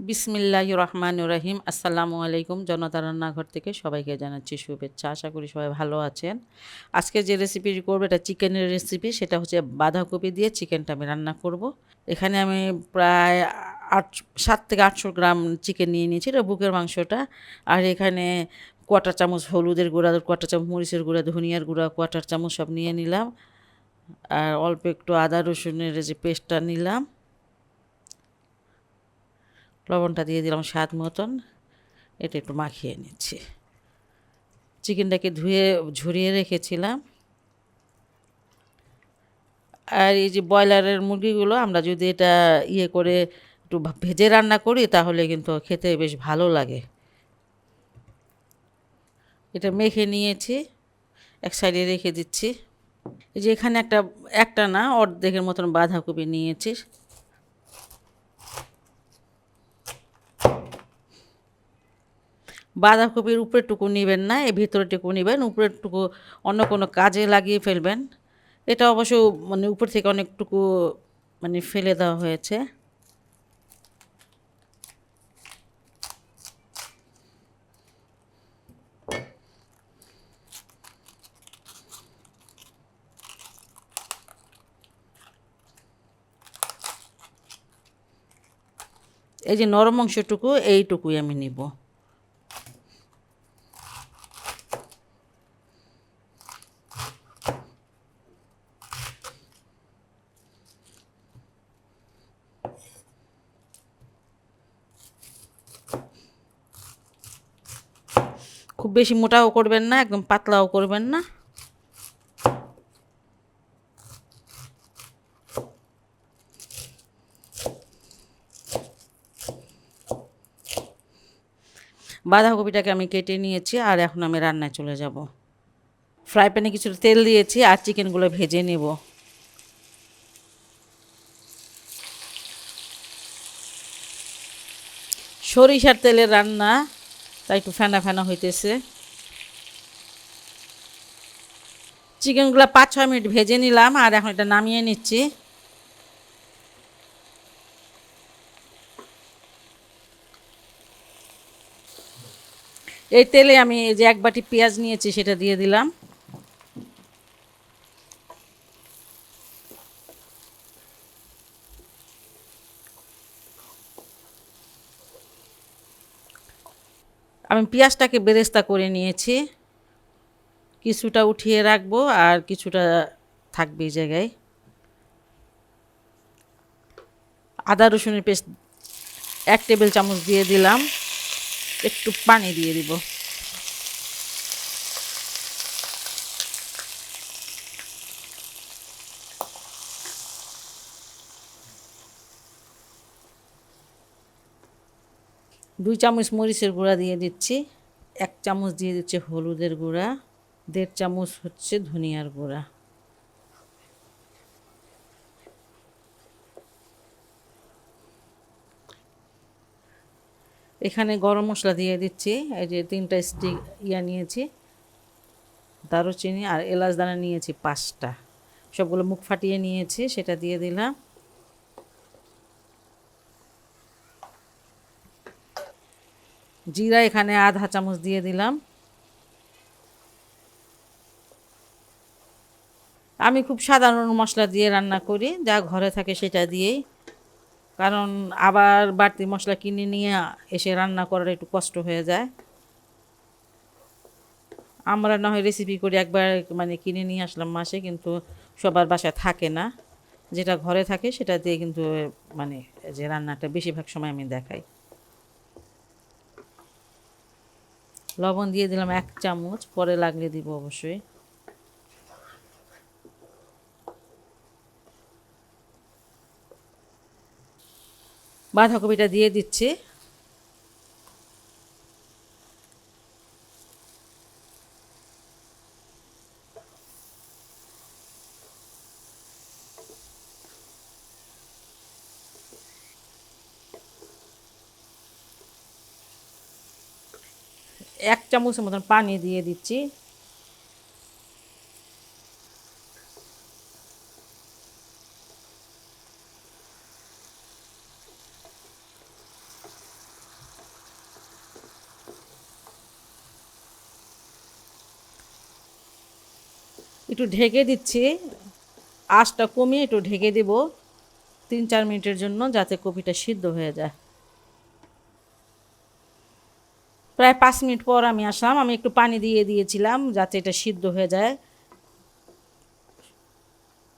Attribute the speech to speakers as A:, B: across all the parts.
A: বিসমিল্লাহির রহমানির রহিম। আসসালামু আলাইকুম। জনতার রান্নাঘর থেকে সবাইকে জানাচ্ছি শুভেচ্ছা। আশা করি সবাই ভালো আছেন। আজকে যে রেসিপি করব এটা চিকেনের রেসিপি, সেটা হচ্ছে বাঁধাকপি দিয়ে চিকেনটা আমি রান্না করব। এখানে আমি প্রায় 7 থেকে 800 গ্রাম চিকেন নিয়ে নিয়েছি, এটা বুকের মাংসটা। আর এখানে কোয়াটার চামচ হলুদের গুঁড়া, কোয়াটার চামচ মরিচের গুঁড়া, ধনিয়ার গুঁড়া, কোয়াটার চামচ সব নিয়ে নিলাম। আর অল্প একটু আদা রসুনের যে পেস্টটা নিলাম, লবণটা দিয়ে দিলাম স্বাদ মতন। এটা একটু মাখিয়ে নিচ্ছি। চিকেনটাকে ধুয়ে ঝরিয়ে রেখেছিলাম। আর এই যে ব্রয়লারের মুরগিগুলো আমরা যদি এটা করে একটু ভেজে রান্না করি তাহলে কিন্তু খেতে বেশ ভালো লাগে। এটা মেখে নিয়েছি, এক সাইডে রেখে দিচ্ছি। এই যে এখানে একটা একটা না অর্ধেকের মতন বাঁধাকপি নিয়েছি। বাঁধাকপির উপরেরটুকু নেবেন না, এই ভিতরেরটুকু নেবেন, উপরেরটুকু অন্য কোনো কাজে লাগিয়ে ফেলবেন। এটা অবশ্য মানে উপর থেকে অনেকটুকু মানে ফেলে দেওয়া হয়েছে। এই যে নরম অংশটুকু এইটুকুই আমি নিব। খুব বেশি মোটাও করবেন না, একদম পাতলাও করবেন না। বাঁধাকপিটাকে আমি কেটে নিয়েছি, আর এখন আমি রান্নায় চলে যাব। ফ্রাই প্যানে কিছুটা তেল দিয়েছি আর চিকেনগুলো ভেজে নেব। সরিষার তেলের রান্না, তাই একটু ফেনা ফেনা হইতেছে। চিকেনগুলো 5-6 মিনিট ভেজে নিলাম, আর এখন এটা নামিয়ে নিচ্ছি। এই তেলে আমি এই যে 1 বাটি পেঁয়াজ নিয়েছি সেটা দিয়ে দিলাম। আমি পেঁয়াজটাকে বেরেস্তা করে নিয়েছি, কিছুটা উঠিয়ে রাখবো আর কিছুটা থাকবে এই জায়গায়। আদা রসুনের পেস্ট 1 টেবিল চামচ দিয়ে দিলাম, একটু পানি দিয়ে দিব। দুই চামচ মরিচের গুঁড়া দিয়ে দিচ্ছি, 1 চামচ দিয়ে দিচ্ছে হলুদের গুঁড়া, 1.5 চামচ হচ্ছে ধনিয়ার গুঁড়া। এখানে গরম মশলা দিয়ে দিচ্ছি, এই যে 3টা স্টিক নিয়েছি, দারুচিনি আর এলাচ দানা নিয়েছি 5টা, সবগুলো মুখ ফাটিয়ে নিয়েছি, সেটা দিয়ে দিলাম। জিরা এখানে আধা চামচ দিয়ে দিলাম। আমি খুব সাধারণ মশলা দিয়ে রান্না করি, যা ঘরে থাকে সেটা দিয়েই, কারণ আবার বাড়তি মশলা কিনে নিয়ে এসে রান্না করার একটু কষ্ট হয়ে যায়। আমরা না হয় রেসিপি করি একবার, মানে কিনে নিয়ে আসলাম মাসে, কিন্তু সবার বাসায় থাকে না। যেটা ঘরে থাকে সেটা দিয়ে কিন্তু মানে যে রান্নাটা বেশিরভাগ সময় আমি দেখাই। লবণ দিয়ে দিলাম 1 চামচ, পরে লাগলে দিব অবশ্যই। বাঁধাকপিটা দিয়ে দিচ্ছি। এক চামচের মতন পানি দিয়ে দিচ্ছি। একটু ঢেকে দিচ্ছি, আঁচটা কমিয়ে একটু ঢেকে দেব 3-4 মিনিটের জন্য, যাতে কপিটা সিদ্ধ হয়ে যায়। প্রায় 5 মিনিট পর আমি আসলাম, আমি একটু পানি দিয়ে দিয়েছিলাম যাতে এটা সিদ্ধ হয়ে যায়।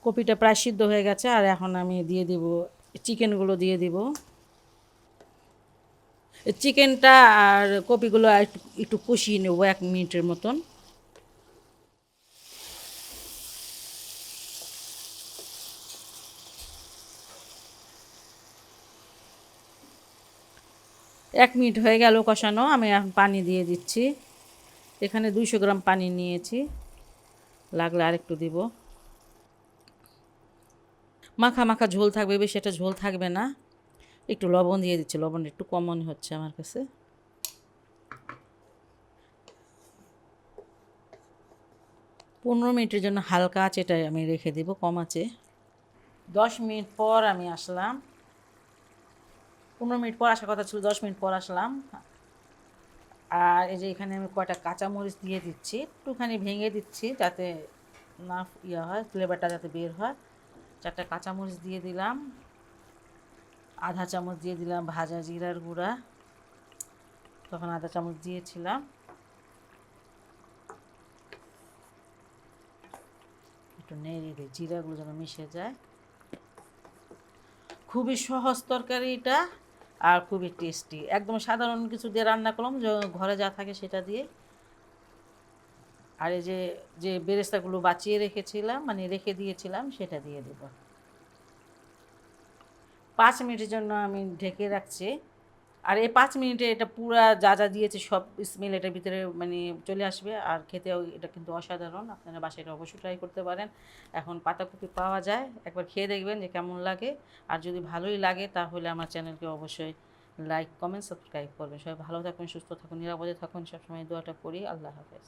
A: কপিটা প্রায় সিদ্ধ হয়ে গেছে, আর এখন আমি দিয়ে দিব চিকেনগুলো দিয়ে দিব। চিকেনটা আর কপিগুলো একটু একটু কষিয়ে নেব 1 মিনিটের মতন। এক মিনিট হয়ে গেল কষানো, আমি এখন পানি দিয়ে দিচ্ছি। এখানে 200 গ্রাম পানি নিয়েছি, লাগলে আরেকটু দিব। মাখা মাখা ঝোল থাকবে, বেশি একটা ঝোল থাকবে না। একটু লবণ দিয়ে দিচ্ছি, লবণ একটু কম মনে হচ্ছে আমার কাছে। 15 মিনিটের জন্য হালকা আঁচে এটা আমি রেখে দিব, কম আঁচে। 10 মিনিট পর আমি আসলাম। 15 মিনিট পর আসার কথা ছিল, 10 মিনিট পর আসলাম। আর এই যে এখানে আমি কয়টা কাঁচামরিচ দিয়ে দিচ্ছি, একটুখানি ভেঙে দিচ্ছি যাতে না ইয়ে হয়, ফ্লেভারটা যাতে বের হয়। 4টা কাঁচামরিচ দিয়ে দিলাম। আধা চামচ দিয়ে দিলাম ভাজা জিরার গুঁড়া, তখন আধা চামচ দিয়েছিলাম। একটু নেড়ে দিই, জিরাগুলো যেন মিশে যায়। খুবই সহজ তরকারি এটা, আর খুবই টেস্টি। একদম সাধারণ কিছু দিয়ে রান্না করলাম, ঘরে যা থাকে সেটা দিয়ে। আর এই যে যে বেরেস্তাগুলো বাঁচিয়ে রেখেছিলাম, মানে রেখে দিয়েছিলাম, সেটা দিয়ে দেব। 5 মিনিটের জন্য আমি ঢেকে রাখছি। আর এই 5 মিনিটে এটা পুরা যা যা দিয়েছে সব স্মেল এটার ভিতরে মানে চলে আসবে, আর খেতেও এটা কিন্তু অসাধারণ। আপনারা বাসায় এটা অবশ্যই ট্রাই করতে পারেন। এখন পাতাকপি পাওয়া যায়, একবার খেয়ে দেখবেন যে কেমন লাগে। আর যদি ভালোই লাগে তাহলে আমার চ্যানেলকে অবশ্যই লাইক, কমেন্ট, সাবস্ক্রাইব করবেন। সবাই ভালো থাকুন, সুস্থ থাকুন, নিরাপদে থাকুন, সবসময় দোয়াটা করি। আল্লাহ হাফেজ।